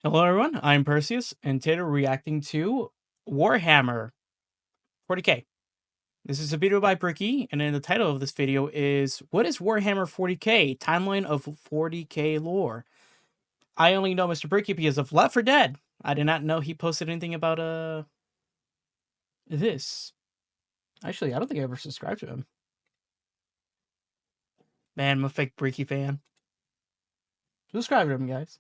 Hello everyone, I'm Perseus, and today we're reacting to Warhammer 40k. This is a video by Bricky, and then the title of this video is What is Warhammer 40k? Timeline of 40k lore. I only know Mr. Bricky because of Left 4 Dead. I did not know he posted anything about this. Actually, I don't think I ever subscribed to him. Man, I'm a fake Bricky fan. Subscribe to him, guys.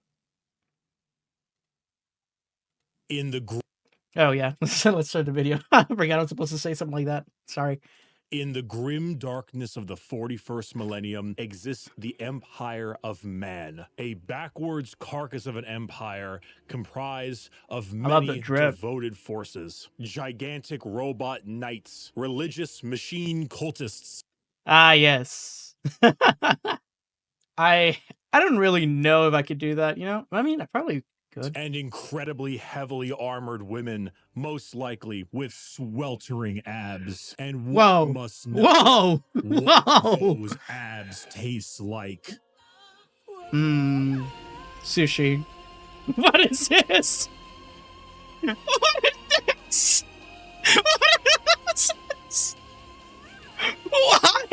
Oh yeah, let's start the video. I forgot I was supposed to say something like that. Sorry. In the grim darkness of the 41st millennium exists the Empire of Man, a backwards carcass of an empire comprised of love the many drip. devoted forces, gigantic robot knights, religious machine cultists. Ah, yes. I don't really know if I could do that, you know? I mean, I probably could. And incredibly heavily armored women, most likely with sweltering abs. And one must know what those abs taste like. Sushi. What is this? What is this? What is this? Why?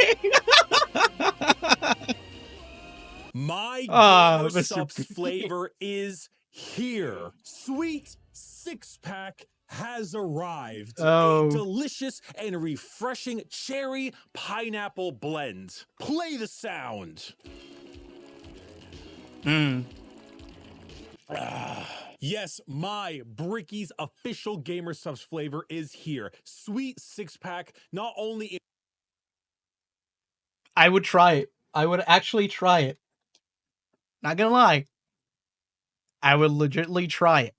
My gamer subs flavor is here. Sweet six-pack has arrived. A delicious and refreshing cherry pineapple blend. Play the sound. Yes, my Bricky's official gamer subs flavor is here. Sweet six-pack, not only I would try it. I would actually try it. Not gonna lie. I would legitimately try it.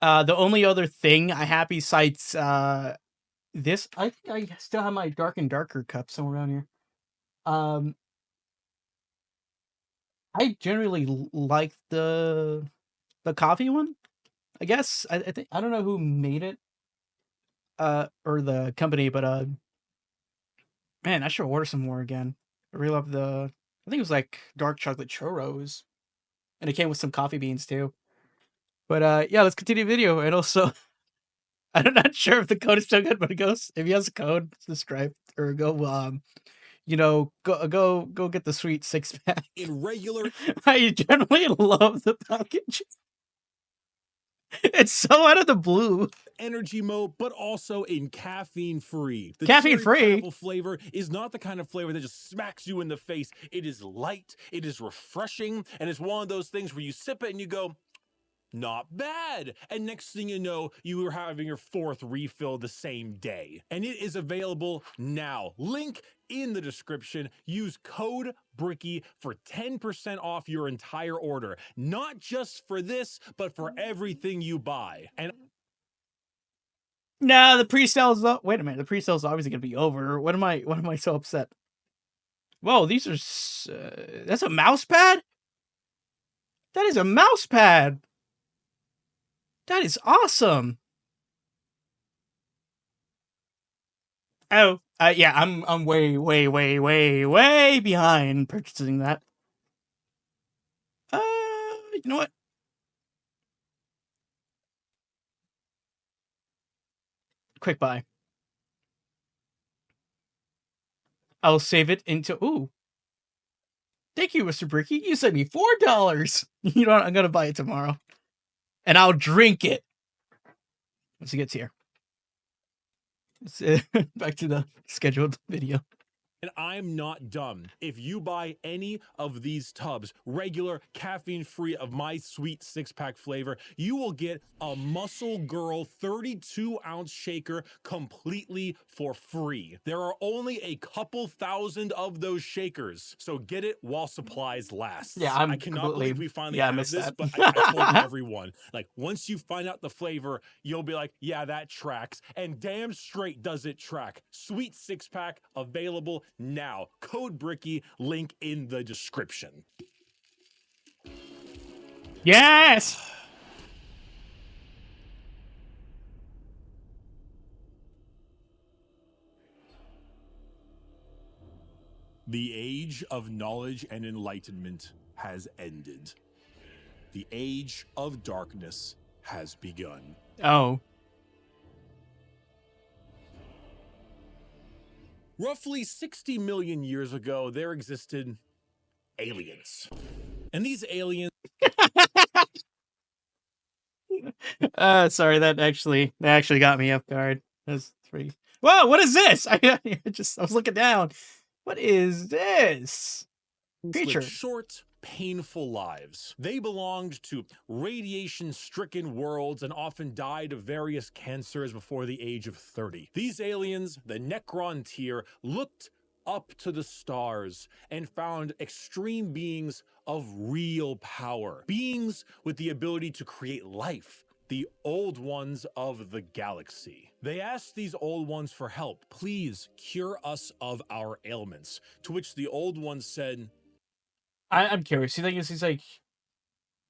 The only other thing I have besides this, I think I still have my Dark and Darker cup somewhere around here. I generally like the coffee one. I guess I think I don't know who made it, or the company, but man, I should order some more again. I really love the. I think it was like dark chocolate churros, and it came with some coffee beans too. But yeah, let's continue the video. And also, I'm not sure if the code is still good, but it goes if he has a code, subscribe or go you know, go get the sweet six pack. in regular. I generally love the package. It's so out of the blue. Energy mode, but also in caffeine free. The Caffeine cherry free pineapple flavor is not the kind of flavor that just smacks you in the face. It is light, it is refreshing, and it's one of those things where you sip it and you go, not bad. And next thing you know, you are having your fourth refill the same day. And it is available now. Link in the description. Use code Bricky for 10% off your entire order. Not just for this, but for everything you buy. And no, the pre-sale's up. Wait a minute, the pre-sale's obviously gonna be over. What am I so upset? Whoa, these are that's a mouse pad? That is a mouse pad. That is awesome. Oh, yeah, I'm way behind purchasing that. You know what? Quick buy. I'll save it into. Ooh. Thank you, Mr. Bricky. You sent me $4. You know what? I'm gonna buy it tomorrow, and I'll drink it once it gets here. Back to the scheduled video. And I'm not dumb. If you buy any of these tubs, regular, caffeine-free of my sweet six-pack flavor, you will get a Muscle Girl 32-ounce shaker completely for free. There are only a couple thousand of those shakers, so get it while supplies last. Yeah, I cannot believe we finally have this, that. but I told everyone, like, once you find out the flavor, you'll be like, yeah, that tracks, and damn straight does it track. Sweet six-pack available now. Code Bricky, link in the description. Yes! The age of knowledge and enlightenment has ended. The Age of Darkness has begun. Oh. Roughly 60 million years ago, there existed aliens. And these aliens Sorry, that actually got me off guard. That's pretty. Whoa, what is this? I was looking down. What is this lived creature? short, painful lives. They belonged to radiation-stricken worlds and often died of various cancers before the age of 30. These aliens, the Necron tier, looked up to the stars and found extreme beings of real power. Beings with the ability to create life. The old ones of the galaxy. They asked these old ones for help. Please cure us of our ailments. To which the old ones said, I'm curious. You think he's like,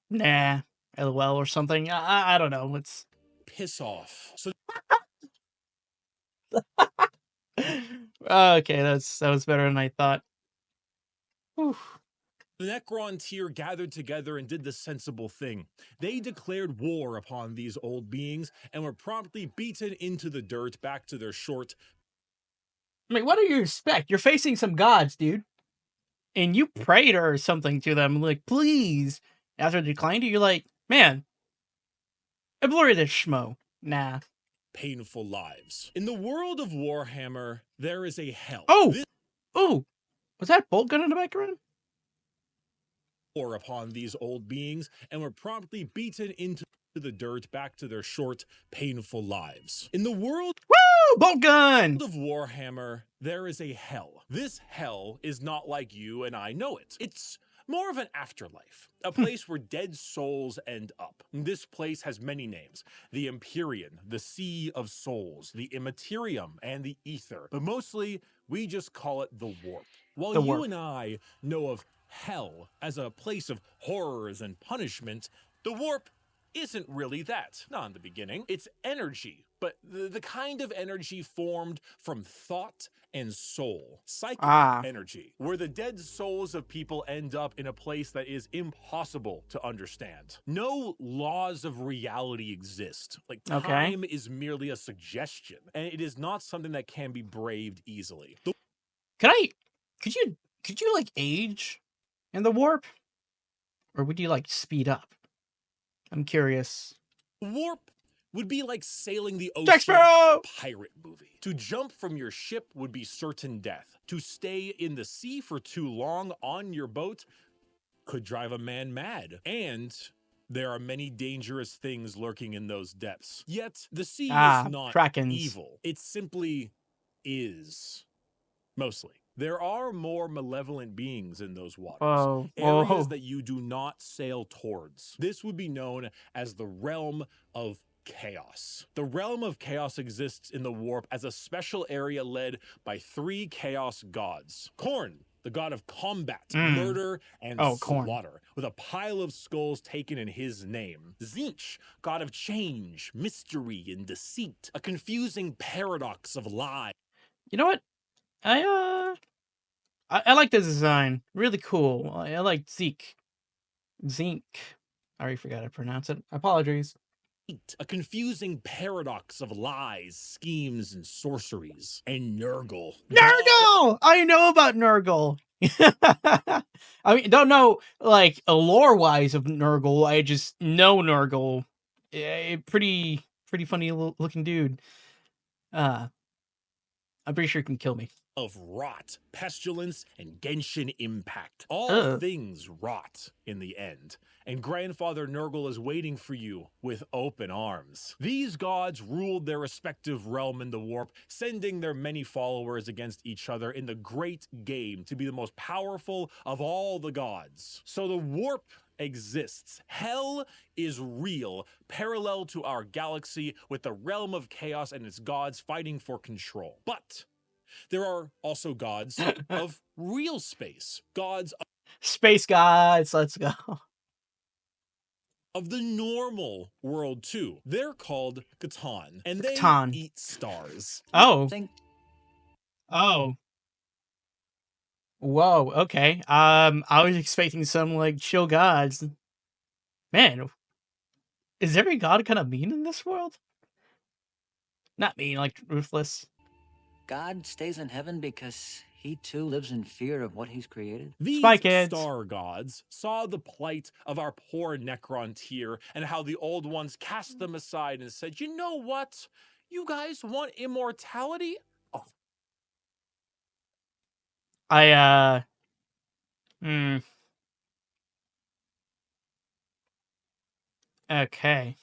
nah, LOL or something? I don't know. Let's piss off. So okay, that was better than I thought. Whew. the Necron tier gathered together and did the sensible thing. They declared war upon these old beings and were promptly beaten into the dirt back to their short. I mean, what do you expect? You're facing some gods, dude. And you prayed or something to them, like, please. After they declined you, you're like, man, ignore this schmo. Nah. Painful lives. In the world of Warhammer, there is a hell. Oh! Oh! Was that bolt gun in the background? War upon these old beings and were promptly beaten into the dirt back to their short, painful lives. In the world Bolt gun! of Warhammer, there is a hell. This hell is not like you and I know it. It's more of an afterlife, a place where dead souls end up. This place has many names: the Empyrean, the Sea of Souls, the Immaterium, and the Ether. But mostly, we just call it the Warp. While The you Warp. and I know of hell as a place of horrors and punishment, the Warp isn't really that. Not in the beginning. It's energy, but the kind of energy formed from thought and soul. Psychic energy, where the dead souls of people end up in a place that is impossible to understand. No laws of reality exist. Like, time is merely a suggestion, and it is not something that can be braved easily. Could you like age in the warp? Or would you like speed up? I'm curious. Warp would be like sailing the ocean in a pirate movie. To jump from your ship would be certain death. To stay in the sea for too long on your boat could drive a man mad. And there are many dangerous things lurking in those depths. Yet, the sea is not evil. It simply is. Mostly. There are more malevolent beings in those waters. Areas that you do not sail towards. This would be known as the realm of chaos. The realm of chaos exists in the warp as a special area led by 3 chaos gods. Khorne, the god of combat, murder, and slaughter, with a pile of skulls taken in his name. Tzeentch, god of change, mystery, and deceit, a confusing paradox of lies. You know what? I like this design. Really cool. I like Zeke. I already forgot how to pronounce it. Apologies. A confusing paradox of lies, schemes, and sorceries. And Nurgle. Nurgle! I know about Nurgle. I mean, don't know, like, lore-wise of Nurgle. I just know Nurgle. Pretty funny looking dude. I'm pretty sure he can kill me. Of rot, pestilence, and Genshin impact. All things rot in the end. And Grandfather Nurgle is waiting for you with open arms. These gods ruled their respective realm in the warp, sending their many followers against each other in the great game to be the most powerful of all the gods. So the warp exists. Hell is real, parallel to our galaxy, with the realm of chaos and its gods fighting for control. But there are also gods of real space. Gods of space gods, let's go. Of the normal world too. They're called Catan, and they eat stars. Oh. Whoa, okay. I was expecting some, like, chill gods. Man, is every god kind of mean in this world? Not mean, like ruthless. God stays in heaven because he too lives in fear of what he's created? Spy These Kids. star gods saw the plight of our poor Necron tier and how the old ones cast them aside and said, you know what? You guys want immortality? Oh, I hmm. Okay.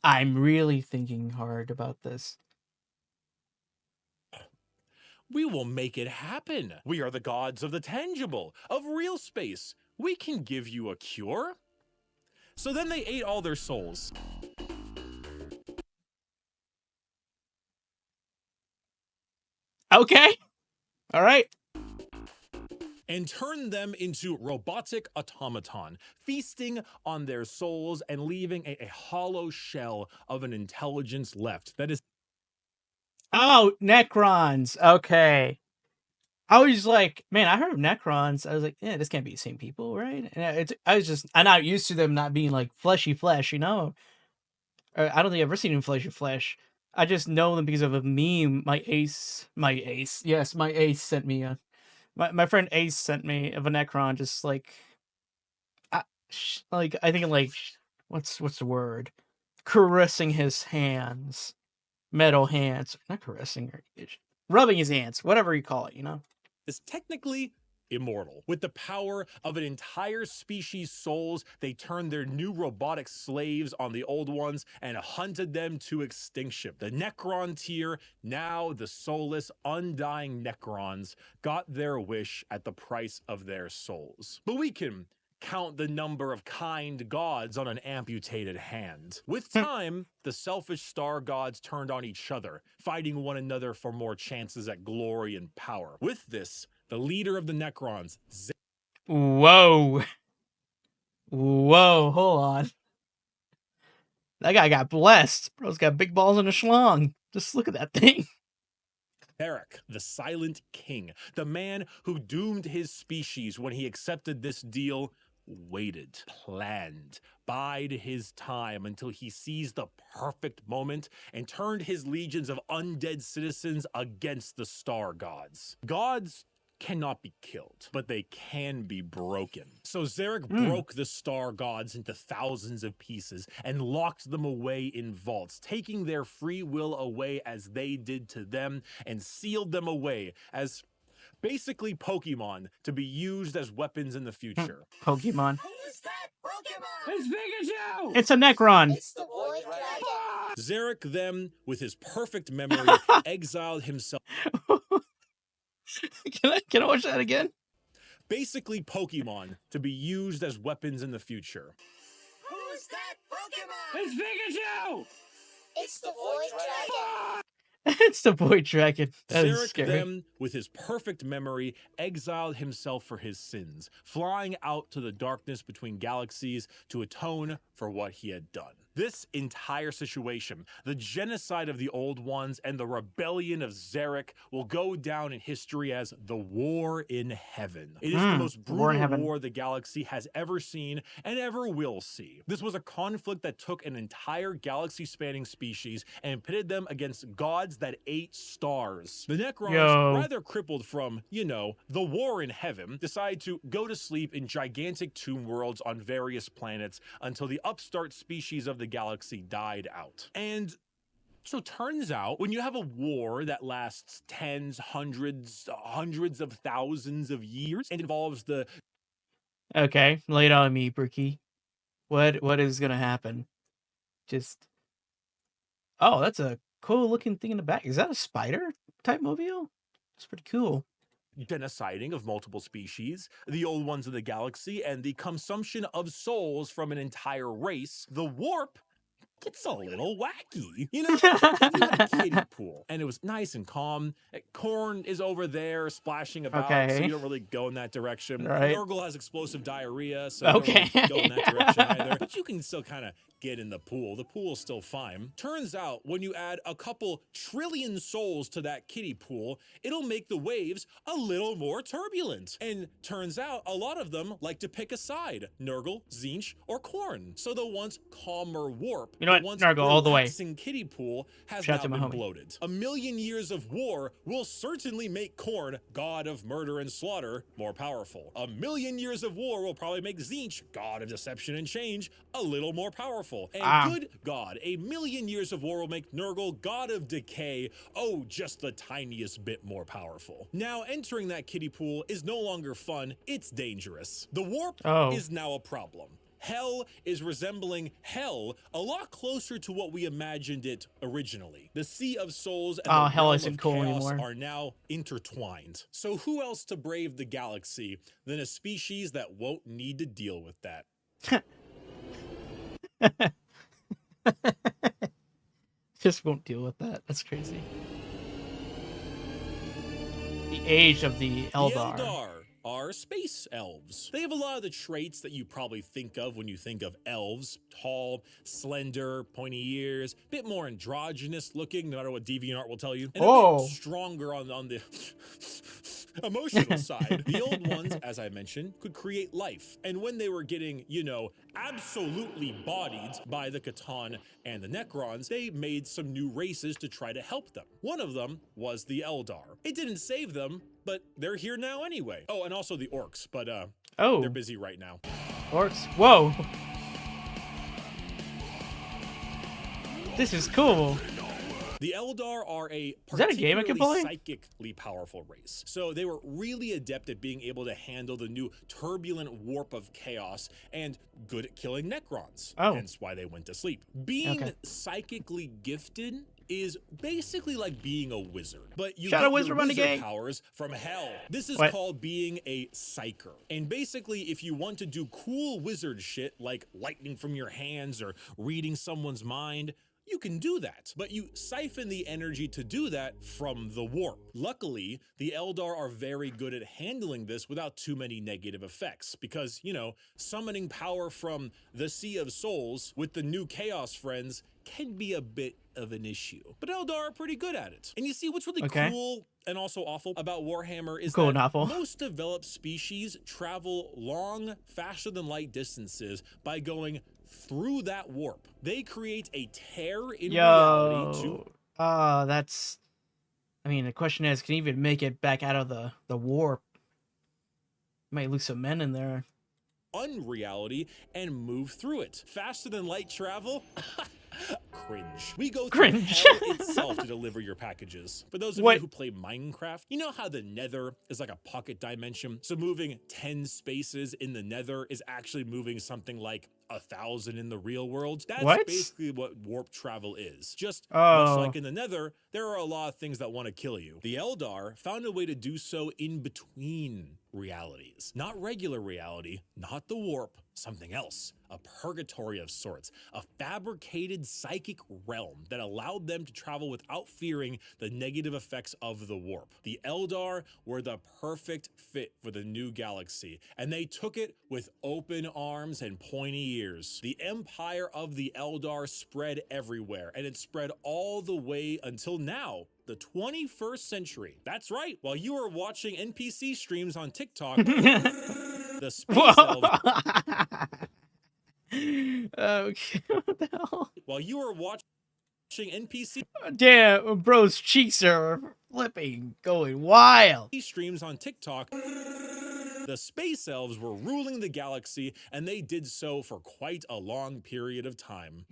I'm really thinking hard about this. we will make it happen. We are the gods of the tangible, of real space. We can give you a cure. So then they ate all their souls. Okay. All right. And turned them into robotic automaton, feasting on their souls and leaving a hollow shell of an intelligence left. That is Oh, Necrons. Okay. I was like, man, I heard of Necrons. I was like, yeah, this can't be the same people, right? And I'm not used to them not being like fleshy flesh, you know? I don't think I've ever seen them fleshy flesh. I just know them because of a meme my ace sent me my friend Ace sent me of a Necron, just like, like I think like what's the word? Caressing his hands, metal hands, not caressing, rubbing his hands, whatever you call it, you know. is technically immortal. With the power of an entire species' souls, they turned their new robotic slaves on the old ones and hunted them to extinction. The Necron tier, now the soulless, undying Necrons, got their wish at the price of their souls. But we can count the number of kind gods on an amputated hand. With time, the selfish star gods turned on each other, fighting one another for more chances at glory and power. With this, the leader of the Necrons, Whoa. Whoa, hold on. That guy got blessed. Bro's got big balls and a schlong. Just look at that thing. Eric, the Silent King, the man who doomed his species when he accepted this deal, waited, planned, bide his time until he seized the perfect moment and turned his legions of undead citizens against the star gods. Gods cannot be killed, but they can be broken. So Zarek broke the star gods into thousands of pieces and locked them away in vaults, taking their free will away as they did to them, and sealed them away as basically Pokemon to be used as weapons in the future. Pokemon. Who's that Pokemon? It's Pikachu! It's a Necron. It's the Void Dragon. Zarek then, with his perfect memory, exiled himself. Can I watch that again? Basically Pokemon to be used as weapons in the future. Who's that Pokemon? It's Pikachu! It's the Void Dragon. It's the Void Dragon. That is Zarek scary. then, with his perfect memory, exiled himself for his sins, flying out to the darkness between galaxies to atone for what he had done. This entire situation, the genocide of the Old Ones and the rebellion of Zarek, will go down in history as the War in Heaven. It is the most War in brutal Heaven. war the galaxy has ever seen and ever will see. This was a conflict that took an entire galaxy-spanning species and pitted them against gods that ate stars. The Necrons, Yo. rather crippled from, you know, the War in Heaven, decide to go to sleep in gigantic tomb worlds on various planets until the upstart species of the galaxy died out. And so turns out when you have a war that lasts tens, hundreds of thousands of years and involves the Okay, lay it on me, Bricky. What is gonna happen? Just oh, that's a cool looking thing in the back. Is that a spider type mobile? It's pretty cool. genociding of multiple species, the old ones of the galaxy, and the consumption of souls from an entire race, the warp gets a little wacky. You know, if you had a kiddie pool and it was nice and calm, Corn is over there splashing about, so you Okay. don't really go in that direction. Right. Nurgle has explosive diarrhea, so you don't Okay. really go in that direction either. But you can still kind of get in the pool. The pool's still fine. Turns out when you add a couple trillion souls to that kiddie pool, it'll make the waves a little more turbulent. And turns out a lot of them like to pick a side, Nurgle, Tzeentch, or Corn. So the once calmer warp, You know what? the once Nurgle, all the way. relaxing kiddie pool has Shout out now to my been homie. bloated. A million years of war will certainly make Corn, god of murder and slaughter, more powerful. A million years of war will probably make Tzeentch, god of deception and change, a little more powerful. And good God, a million years of war will make Nurgle, god of decay, oh, just the tiniest bit more powerful. Now, entering that kiddie pool is no longer fun, it's dangerous. The warp is now a problem. Hell is resembling hell a lot closer to what we imagined it originally. The Sea of Souls and the hell realm isn't of cool chaos anymore. are now intertwined. So who else to brave the galaxy than a species that won't need to deal with that? Just won't deal with that. That's crazy. The age of the Eldar. The Eldar are space elves. They have a lot of the traits that you probably think of when you think of elves. Tall, slender, pointy ears, bit more androgynous looking, no matter what DeviantArt will tell you. And a bit stronger on the emotional side. The old ones, as I mentioned, could create life. And when they were getting, you know, absolutely bodied by the Catan and the Necrons, they made some new races to try to help them. One of them was the Eldar. It didn't save them, but they're here now anyway. Oh, and also the Orcs, but they're busy right now. Orcs? Whoa. This is cool. The Eldar are a particularly psychically powerful race. So they were really adept at being able to handle the new turbulent warp of chaos and good at killing Necrons. Hence why they went to sleep. Being psychically gifted is basically like being a wizard, but you get your wizard powers from hell. This is called being a psyker. And basically, if you want to do cool wizard shit like lightning from your hands or reading someone's mind, you can do that, but you siphon the energy to do that from the warp. Luckily, the Eldar are very good at handling this without too many negative effects because, you know, summoning power from the Sea of Souls with the new Chaos friends can be a bit of an issue. But Eldar are pretty good at it. And you see what's really cool and also awful about Warhammer is that most developed species travel long, faster than light distances by going through that warp. They create a tear in reality to... that's... I mean, the question is, can you even make it back out of the warp? Might lose some men in there. Unreality and move through it. Faster than light travel? Cringe. We go through hell itself to deliver your packages. For those of you who play Minecraft, you know how the Nether is like a pocket dimension? So moving 10 spaces in the Nether is actually moving something like 1,000 in the real world. That's basically what warp travel is. Just much like in the Nether, there are a lot of things that want to kill you. The Eldar found a way to do so in between realities. Not regular reality, not the warp, something else. A purgatory of sorts. A fabricated psychic realm that allowed them to travel without fearing the negative effects of the warp. The Eldar were the perfect fit for the new galaxy, and they took it with open arms and pointy ears. The empire of the Eldar spread everywhere, and it spread all the way until now. The 21st century. That's right. While you were watching NPC streams on TikTok, the space elves... Okay, what the hell? While you were watching NPC... Damn, bro's cheeks are flipping, going wild. Streams on TikTok... The space elves were ruling the galaxy, and they did so for quite a long period of time.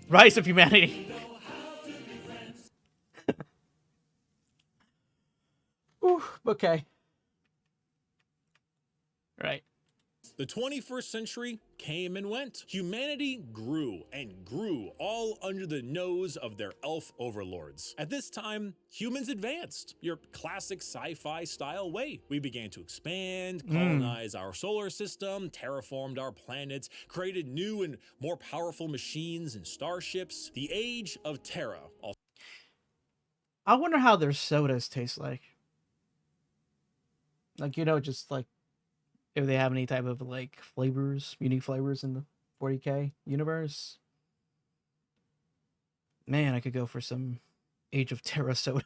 Rise of humanity. Ooh, okay. Right. The 21st century came and went. Humanity grew and grew, all under the nose of their elf overlords. At this time, humans advanced, your classic sci-fi style way. We began to expand, colonize our solar system, terraformed our planets, created new and more powerful machines and starships. The age of Terra. I wonder how their sodas taste like. Like, just like if they have any type of like flavors, unique flavors in the 40K universe. Man, I could go for some Age of Terra soda.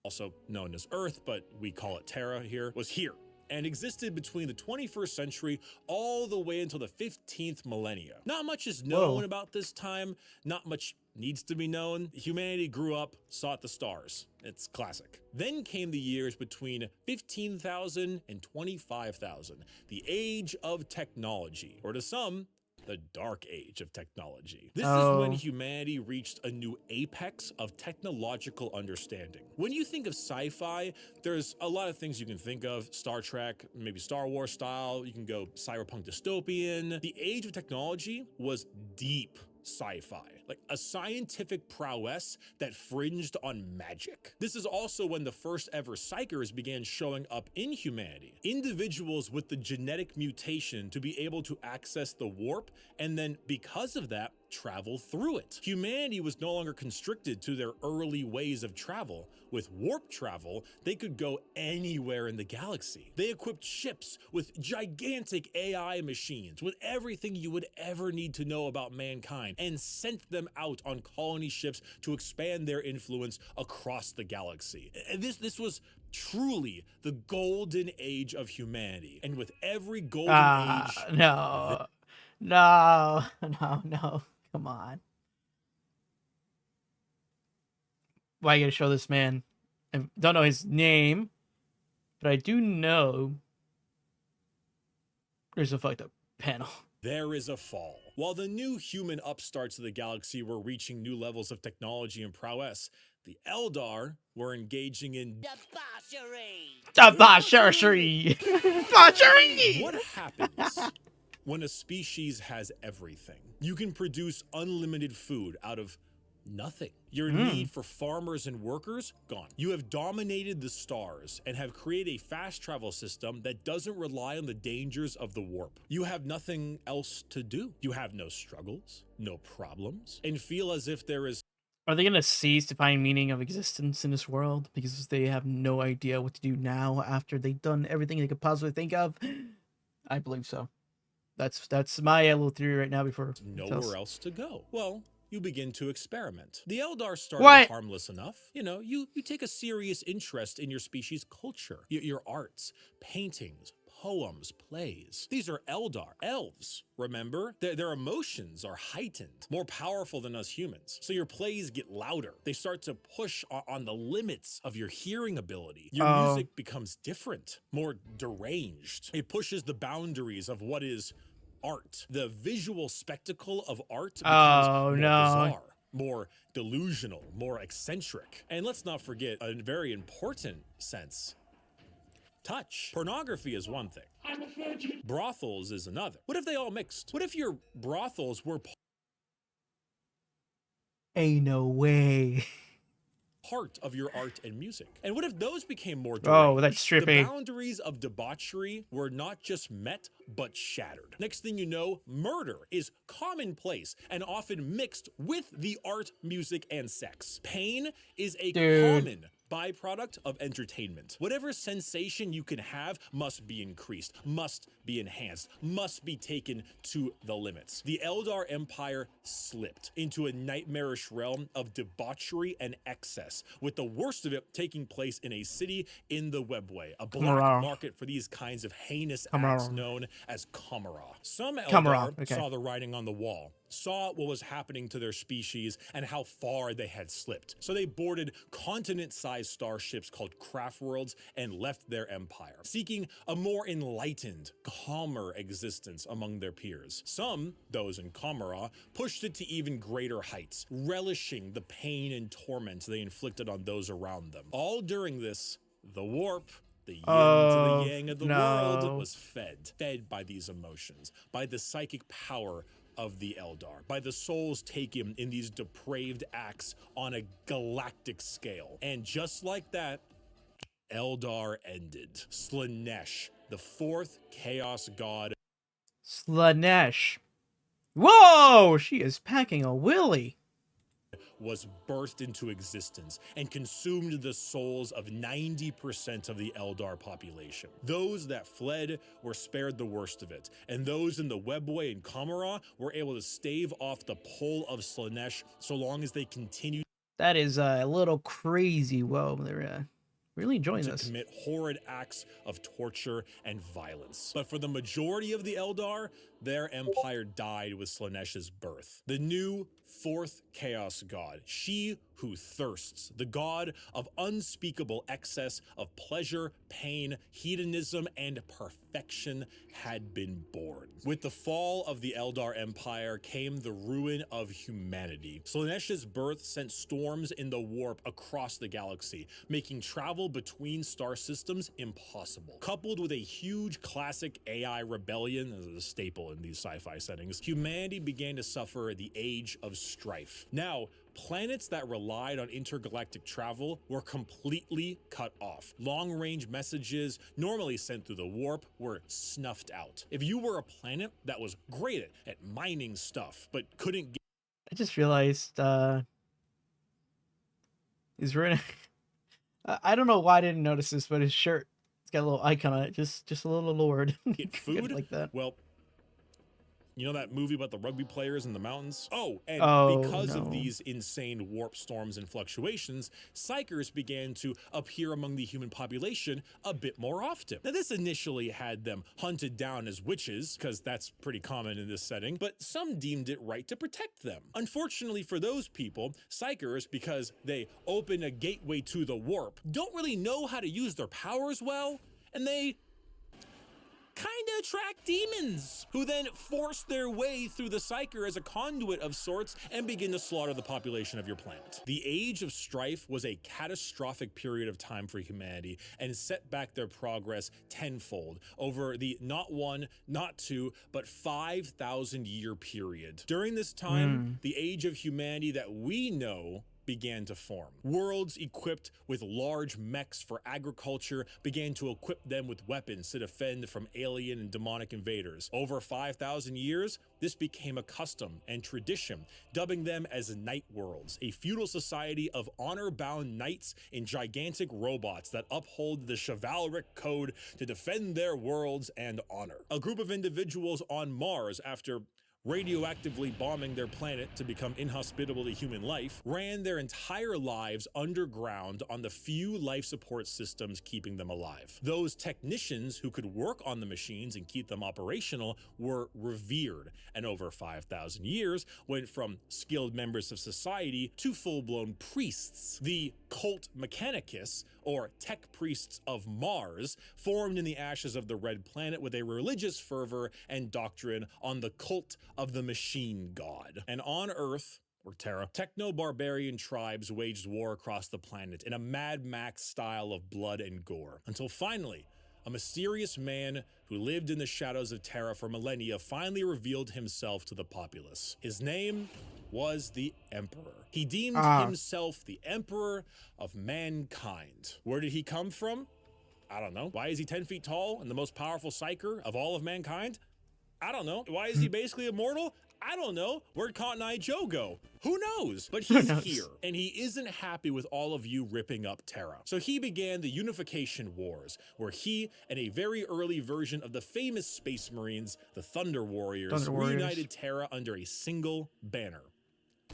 Also known as Earth, but we call it Terra here, was here and existed between the 21st century all the way until the 15th millennia. Not much is known about this time, not much needs to be known. Humanity grew up, sought the stars. It's classic. Then came the years between 15,000 and 25,000, the age of technology, or to some, the dark age of technology. This is when humanity reached a new apex of technological understanding. When you think of sci-fi, there's a lot of things you can think of. Star Trek, maybe Star Wars style. You can go cyberpunk dystopian. The age of technology was deep sci-fi, like a scientific prowess that fringed on magic. This is also when the first ever psychers began showing up in humanity. Individuals with the genetic mutation to be able to access the warp, and then because of that, travel through it. Humanity was no longer constricted to their early ways of travel. With warp travel, they could go anywhere in the galaxy. They equipped ships with gigantic AI machines, with everything you would ever need to know about mankind, and sent them out on colony ships to expand their influence across the galaxy. This was truly the golden age of humanity. And with every golden age... No. No. Come on. Why are you gonna show this man? I don't know his name, but I do know there's a fucked up panel. There is a fall. While the new human upstarts of the galaxy were reaching new levels of technology and prowess, the Eldar were engaging in Debauchery! Debauchery! What happens when a species has everything? You can produce unlimited food out of nothing. Your need for farmers and workers, gone. You have dominated the stars and have created a fast travel system that doesn't rely on the dangers of the warp. You have nothing else to do. You have no struggles, no problems, and feel as if there is... Are they gonna cease to find meaning of existence in this world because they have no idea what to do now after they've done everything they could possibly think of? I believe so. That's my little theory right now before nowhere else to go. Well, you begin to experiment. The Eldar started harmless enough. You take a serious interest in your species' culture, your arts, paintings, poems, plays. These are Eldar, elves, remember? Their emotions are heightened, more powerful than us humans. So your plays get louder. They start to push on the limits of your hearing ability. Your music becomes different, more deranged. It pushes the boundaries of what is art. The visual spectacle of art becomes more bizarre, more delusional, more eccentric. And let's not forget a very important sense. Touch. Pornography is one thing. I'm a virgin. Brothels is another. What if they all mixed? What if your brothels were ain't no way. Part of your art and music? And what if those became more deranged? That's trippy. The boundaries of debauchery were not just met, but shattered. Next thing you know, murder is commonplace and often mixed with the art, music, and sex. Pain is a common byproduct of entertainment. Whatever sensation you can have must be increased, must be enhanced, must be taken to the limits. The Eldar Empire slipped into a nightmarish realm of debauchery and excess, with the worst of it taking place in a city in the Webway, a black market for these kinds of heinous acts known as Kamara. Some Eldar saw the writing on the wall, saw what was happening to their species and how far they had slipped. So they boarded continent-sized starships called craft worlds and left their empire, seeking a more enlightened, calmer existence among their peers. Some, those in Kamara, pushed it to even greater heights, relishing the pain and torment they inflicted on those around them. All during this, the warp The yin to the Oh, yang of the world no. was fed by these emotions, by the psychic power of the Eldar, by the souls taken in these depraved acts on a galactic scale. And just like that, Eldar ended. Slaanesh, the fourth chaos god, Slaanesh. Whoa! She is packing a willy. was birthed into existence and consumed the souls of 90% of the Eldar population. Those that fled were spared the worst of it, and those in the Webway and Kamara were able to stave off the pull of Slaanesh so long as they continued That is a little crazy. Whoa, they're really enjoying to this. commit horrid acts of torture and violence. But for the majority of the Eldar, their empire died with Slaanesh's birth. The new fourth chaos god, she who thirsts, the god of unspeakable excess of pleasure, pain, hedonism, and perfection, had been born. With the fall of the Eldar Empire came the ruin of humanity. Slaanesh's birth sent storms in the warp across the galaxy, making travel between star systems impossible. Coupled with a huge classic AI rebellion, as a staple in these sci-fi settings, humanity began to suffer the age of strife. Now, planets that relied on intergalactic travel were completely cut off. Long-range messages normally sent through the warp were snuffed out. If you were a planet that was great at mining stuff but couldn't get I just realized he's wearing. I don't know why I didn't notice this, but his shirt, it's got a little icon on it. Just a little Lord. food like that. well, you know that movie about the rugby players in the mountains? Oh, and Oh, because of no. these insane warp storms and fluctuations, psychers began to appear among the human population a bit more often. Now, this initially had them hunted down as witches, because that's pretty common in this setting, but some deemed it right to protect them. Unfortunately for those people, psychers, because they open a gateway to the warp, don't really know how to use their powers well, and they kind of attract demons, who then force their way through the psyker as a conduit of sorts and begin to slaughter the population of your planet. The Age of Strife was a catastrophic period of time for humanity and set back their progress tenfold over the not one, not two, but 5,000 year period. During this time, the age of humanity that we know began to form. Worlds equipped with large mechs for agriculture began to equip them with weapons to defend from alien and demonic invaders. Over 5,000 years, this became a custom and tradition, dubbing them as Night Worlds, a feudal society of honor-bound knights in gigantic robots that uphold the chivalric code to defend their worlds and honor. A group of individuals on Mars, after radioactively bombing their planet to become inhospitable to human life, ran their entire lives underground on the few life support systems keeping them alive. Those technicians who could work on the machines and keep them operational were revered, and over 5,000 years went from skilled members of society to full-blown priests. The cult Mechanicus, or tech priests of Mars, formed in the ashes of the Red Planet with a religious fervor and doctrine on the cult of the machine god. And on Earth, or Terra, techno-barbarian tribes waged war across the planet in a Mad Max style of blood and gore, until finally, a mysterious man who lived in the shadows of Terra for millennia finally revealed himself to the populace. His name was the Emperor. He deemed himself the Emperor of mankind. Where did he come from? I don't know. Why is he 10 feet tall and the most powerful psyker of all of mankind? I don't know. Why is he basically immortal? I don't know. Where'd Cotton Eye Joe go? Who knows? But he's here, and he isn't happy with all of you ripping up Terra. So he began the Unification Wars, where he and a very early version of the famous Space Marines, the Thunder Warriors, reunited Terra under a single banner.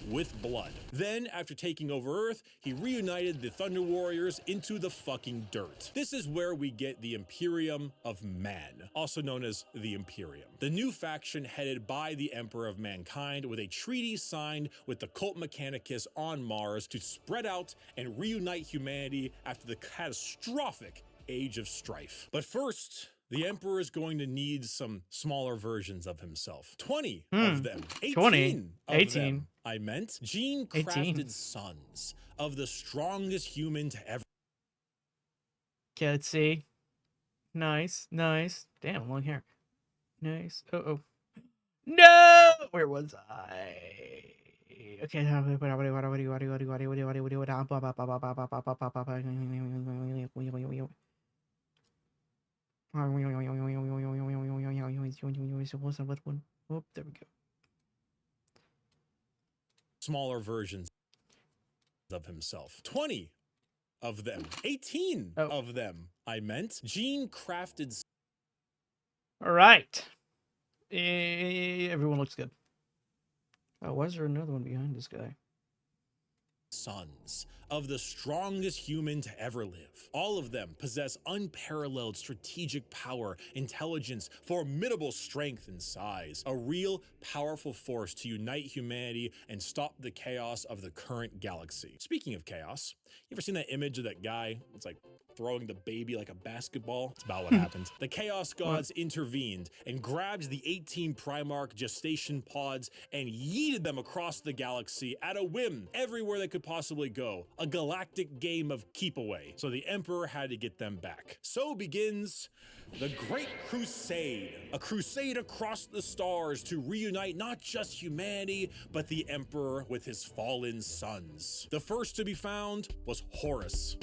With blood. Then, after taking over Earth, he reunited the Thunder Warriors into the fucking dirt. This is where we get the Imperium of Man, also known as the Imperium. The new faction headed by the Emperor of Mankind, with a treaty signed with the cult Mechanicus on Mars to spread out and reunite humanity after the catastrophic Age of Strife. But first, the Emperor is going to need some smaller versions of himself. 20 of them. 18 of them. I meant gene-crafted sons of the strongest human to ever. Okay, let's see. Nice, nice. Damn, long hair. Nice. Oh. No! Where was I? Okay. Oh, there we go. Smaller versions of himself. 20 of them. 18 of them, I meant. Gene crafted All right. Everyone looks good. Oh, why is there another one behind this guy? sons of the strongest human to ever live. All of them possess unparalleled strategic power, intelligence, formidable strength and size, a real powerful force to unite humanity and stop the chaos of the current galaxy. Speaking of chaos, you ever seen that image of that guy? It's like throwing the baby like a basketball. It's about what happened. The Chaos Gods intervened and grabbed the 18 Primarch gestation pods and yeeted them across the galaxy at a whim, everywhere they could possibly go. A galactic game of keep away. So the Emperor had to get them back. So begins the Great Crusade, a crusade across the stars to reunite not just humanity, but the Emperor with his fallen sons. The first to be found was Horus,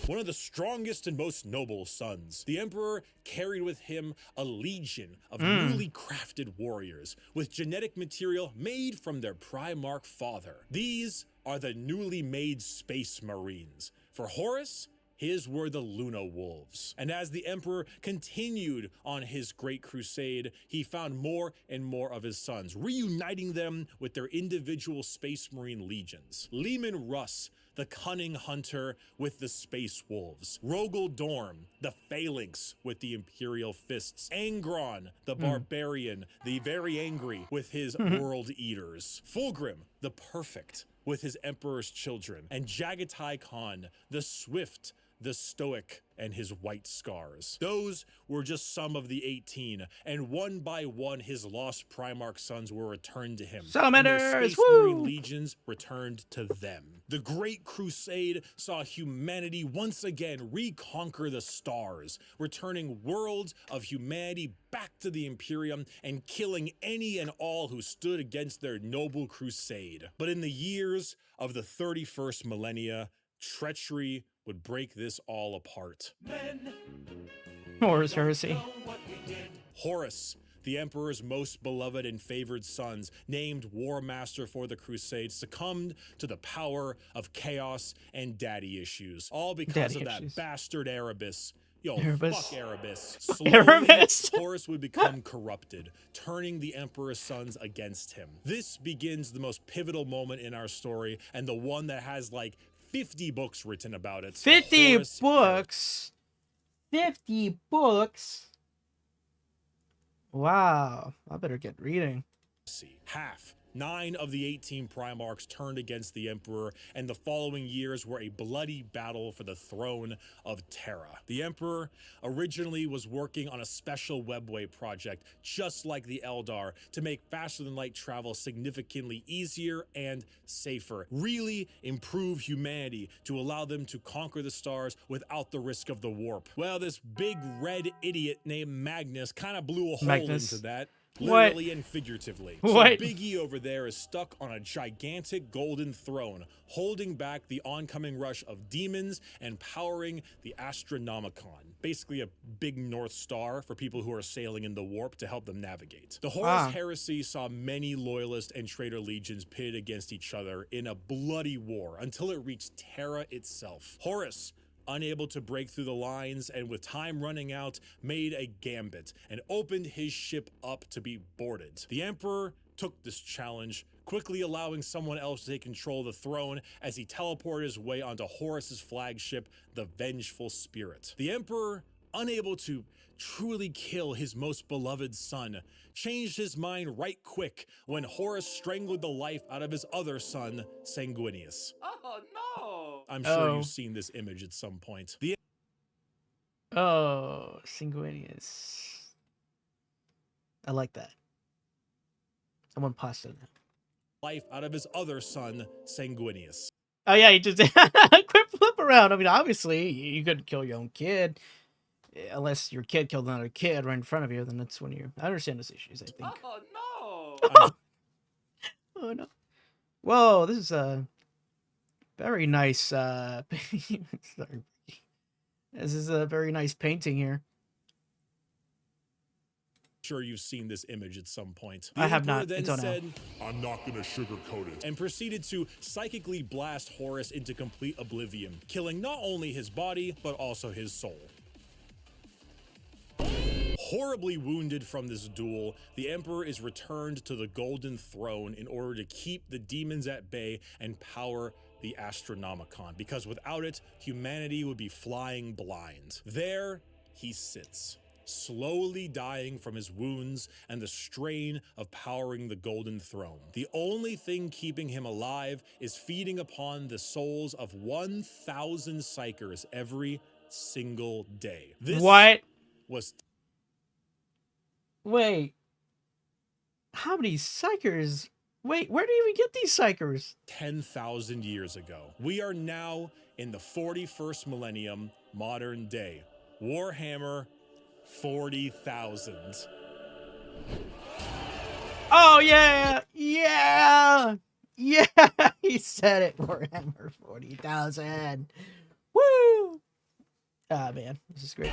one of the strongest and most noble sons. The Emperor carried with him a legion of newly crafted warriors with genetic material made from their Primarch father. These are the newly made Space Marines. For Horus, his were the Luna Wolves. And as the Emperor continued on his great crusade, he found more and more of his sons, reuniting them with their individual Space Marine legions. Leman Russ, the cunning hunter with the Space Wolves. Rogel Dorm, the Phalanx with the Imperial Fists. Angron, the Barbarian, the very angry with his World Eaters. Fulgrim, the Perfect with his Emperor's Children. And Jagatai Khan, the Swift, the Stoic, and his white scars. Those were just some of the 18, and one by one his lost Primarch sons were returned to him. Salamanders! And their Space Marine legions returned to them. The Great Crusade saw humanity once again reconquer the stars, returning worlds of humanity back to the Imperium and killing any and all who stood against their noble crusade. But in the years of the 31st millennia, treachery would break this all apart. Horus Heresy. Horus, the Emperor's most beloved and favored sons, named War Master for the Crusade, succumbed to the power of chaos and daddy issues. All because of that bastard Erebus. Fuck Erebus. Slowly, Horus would become corrupted, turning the Emperor's sons against him. This begins the most pivotal moment in our story, and the one that has like 50 books written about it. 50 books? 50 books? Wow. I better get reading. Half. 9 of the 18 Primarchs turned against the Emperor, and the following years were a bloody battle for the throne of Terra. The Emperor originally was working on a special webway project, just like the Eldar, to make faster-than-light travel significantly easier and safer. Really improve humanity to allow them to conquer the stars without the risk of the warp. Well, this big red idiot named Magnus kind of blew a hole into that. Literally and figuratively. So Big E over there is stuck on a gigantic golden throne, holding back the oncoming rush of demons and powering the Astronomicon. Basically a big North Star for people who are sailing in the warp to help them navigate. The Horus Heresy saw many loyalist and traitor legions pitted against each other in a bloody war until it reached Terra itself. Horus, unable to break through the lines and with time running out, made a gambit and opened his ship up to be boarded. The Emperor took this challenge, quickly allowing someone else to take control of the throne as he teleported his way onto Horus's flagship, the Vengeful Spirit. The Emperor, unable to truly kill his most beloved son, changed his mind right quick when Horus strangled the life out of his other son, Sanguinius. Oh no! I'm sure you've seen this image at some point. Sanguinius. I like that. Someone posted that. Life out of his other son, Sanguinius. Oh yeah, he just quit flip around. I mean, obviously, you couldn't kill your own kid. Unless your kid killed another kid right in front of you, then that's when you... I understand those issues, I think. Oh Oh, oh no. Whoa, this is a very nice, sorry. This is a very nice painting here. Sure, you've seen this image at some point. I have not Then until now. said, "I'm not gonna sugarcoat it," and proceeded to psychically blast Horus into complete oblivion, killing not only his body, but also his soul. Horribly wounded from this duel, the Emperor is returned to the Golden Throne in order to keep the demons at bay and power the Astronomicon, because without it, humanity would be flying blind. There he sits, slowly dying from his wounds and the strain of powering the Golden Throne. The only thing keeping him alive is feeding upon the souls of 1,000 psychers every single day. This What? was... Wait. How many psychers? Wait, where do you even get these psychers? 10,000 years ago. We are now in the 41st millennium, modern day. Warhammer 40,000. Oh, yeah! Yeah! Yeah! He said it. Warhammer 40,000. Woo! Ah, man. This is great.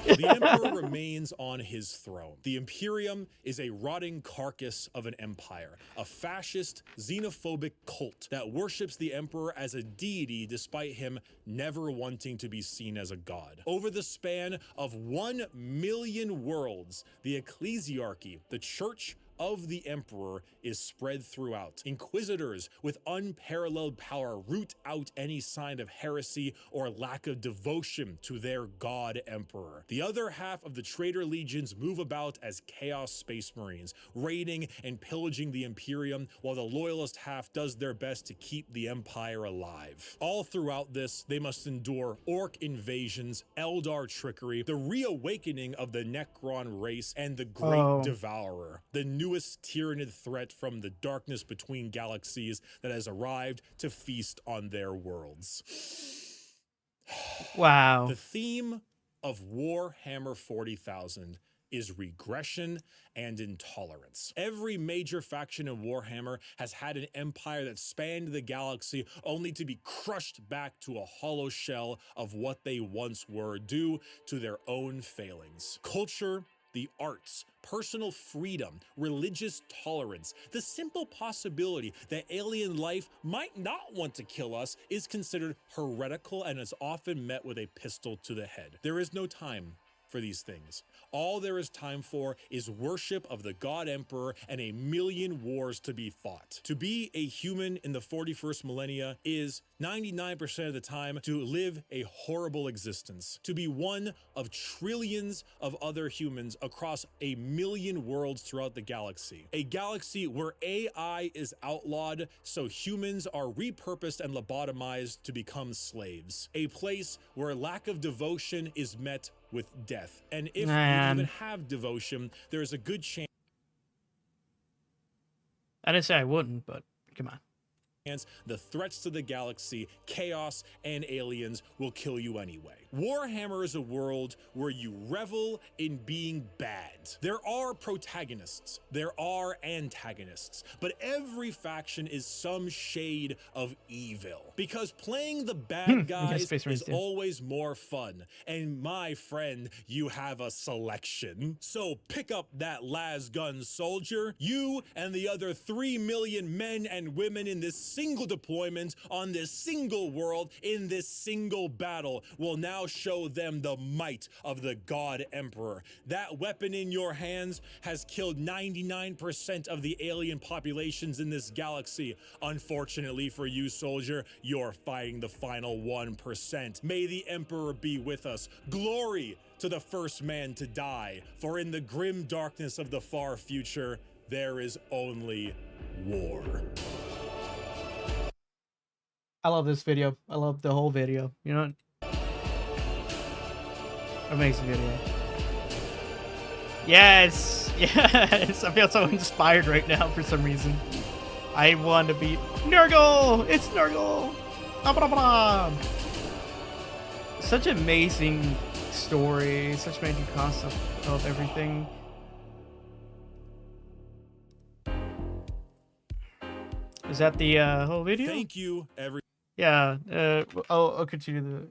The Emperor remains on his throne. The Imperium is a rotting carcass of an empire, a fascist, xenophobic cult that worships the Emperor as a deity despite him never wanting to be seen as a god. Over the span of 1 million worlds, the ecclesiarchy, the church of the Emperor, is spread throughout. Inquisitors with unparalleled power root out any sign of heresy or lack of devotion to their god Emperor. The other half of the traitor legions move about as Chaos Space Marines, raiding and pillaging the Imperium, while the loyalist half does their best to keep the Empire alive. All throughout this, they must endure Orc invasions, Eldar trickery, the reawakening of the Necron race, and the Great Devourer, the newest tyrannid threat from the darkness between galaxies that has arrived to feast on their worlds. Wow. The theme of Warhammer 40,000 is regression and intolerance. Every major faction in Warhammer has had an empire that spanned the galaxy only to be crushed back to a hollow shell of what they once were due to their own failings. Culture, the arts, personal freedom, religious tolerance, the simple possibility that alien life might not want to kill us is considered heretical and is often met with a pistol to the head. There is no time for these things. All there is time for is worship of the God Emperor and a million wars to be fought. To be a human in the 41st millennia is 99% of the time to live a horrible existence, to be one of trillions of other humans across a million worlds throughout the galaxy. A galaxy where AI is outlawed, so humans are repurposed and lobotomized to become slaves. A place where lack of devotion is met with death. And if you even have devotion, there is a good chance... I didn't say I wouldn't, but come on. The threats to the galaxy, chaos, and aliens will kill you anyway. Warhammer is a world where you revel in being bad. There are protagonists, there are antagonists, but every faction is some shade of evil. Because playing the bad guys is always more fun. And my friend, you have a selection. So pick up that lasgun soldier. You and the other 3 million men and women in this single deployment on this single world in this single battle will now show them the might of the God Emperor. That weapon in your hands has killed 99% of the alien populations in this galaxy. Unfortunately for you, soldier, you're fighting the final 1%. May the Emperor be with us. Glory to the first man to die, for in the grim darkness of the far future, there is only war. I love this video. I love the whole video. You know, amazing video. Yes, yes. I feel so inspired right now for some reason. I want to beat Nurgle. It's Nurgle. Such amazing story, such amazing concept of everything. Is that the whole video? Thank you, Yeah. I'll continue the.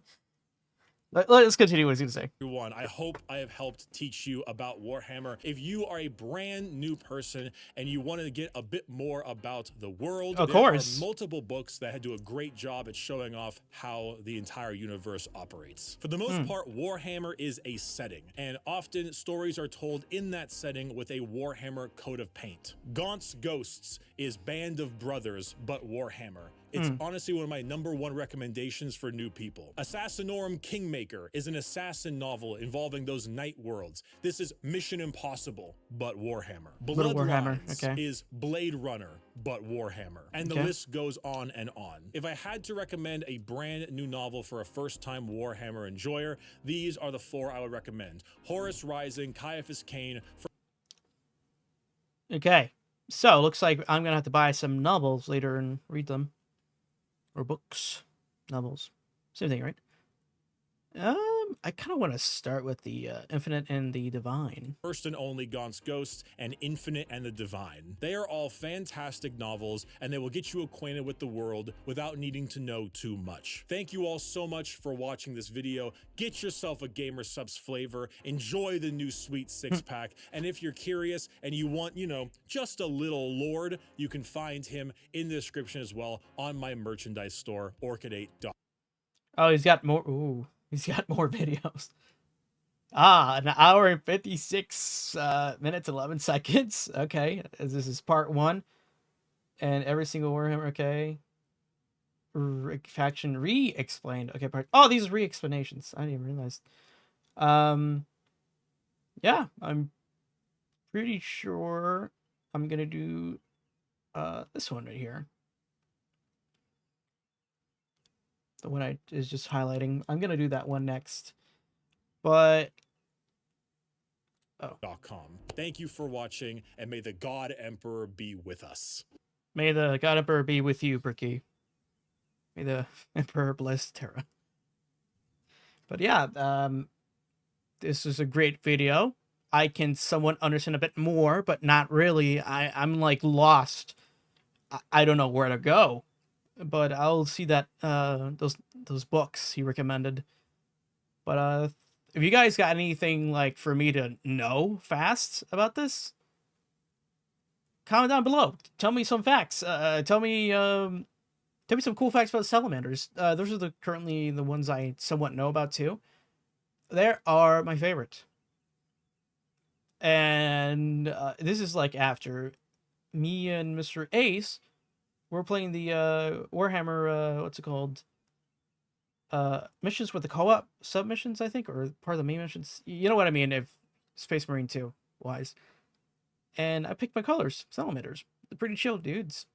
Let's continue what he's gonna say. everyone. I hope I have helped teach you about Warhammer. If you are a brand new person and you want to get a bit more about the world, Of there course. are multiple books that do a great job at showing off how the entire universe operates. For the most part, Warhammer is a setting, and often stories are told in that setting with a Warhammer coat of paint. Gaunt's Ghosts is Band of Brothers, but Warhammer. It's honestly one of my #1 recommendations for new people. Assassinorum Kingmaker is an assassin novel involving those night worlds. This is Mission Impossible, but Warhammer. Little Warhammer, Bloodlines okay. is Blade Runner, but Warhammer. And the Okay. list goes on and on. If I had to recommend a brand new novel for a first-time Warhammer enjoyer, these are the 4 I would recommend. Horus Rising, Caiaphas Cain. Okay. So looks like I'm gonna have to buy some novels later and read them. Or books. Novels. Same thing, right? I kind of want to start with the Infinite and the Divine. First and Only Gaunt's Ghosts, and Infinite and the Divine. They are all fantastic novels, and they will get you acquainted with the world without needing to know too much. Thank you all so much for watching this video. Get yourself a Gamer Subs flavor, enjoy the new sweet 6-pack, and if you're curious and you want, you know, just a little Lord, you can find him in the description as well on my merchandise store, orchid8.com. Oh, he's got more. Ooh, he's got more videos. Ah, an hour and 56 minutes, 11 seconds. Okay, this is part 1. And every single Warhammer, okay. Faction re-explained. Okay, part. Oh, these are re-explanations. I didn't even realize. Yeah, I'm pretty sure I'm gonna do this one right here. The one I is just highlighting. I'm gonna do that one next. But Thank you for watching, and may the God Emperor be with us. may the God Emperor be with you, Bricky. May the Emperor bless Terra. But yeah, this is a great video. I can somewhat understand a bit more, but not really. I'm like lost. I don't know where to go. But I'll see that those books he recommended. But if you guys got anything like for me to know fast about this, comment down below. Tell me some facts. Tell me some cool facts about salamanders. Those are currently the ones I somewhat know about too. They are my favorite. And this is like after me and Mr. Ace were playing the Warhammer, what's it called? Missions with the co-op submissions, I think, or part of the main missions. You know what I mean, if Space Marine 2 wise. And I picked my colors, salamanders. They're pretty chill dudes.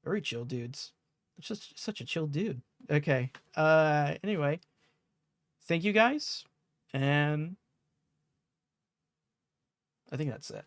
Very chill dudes. It's just such a chill dude. Okay. Anyway. Thank you guys. And I think that's it.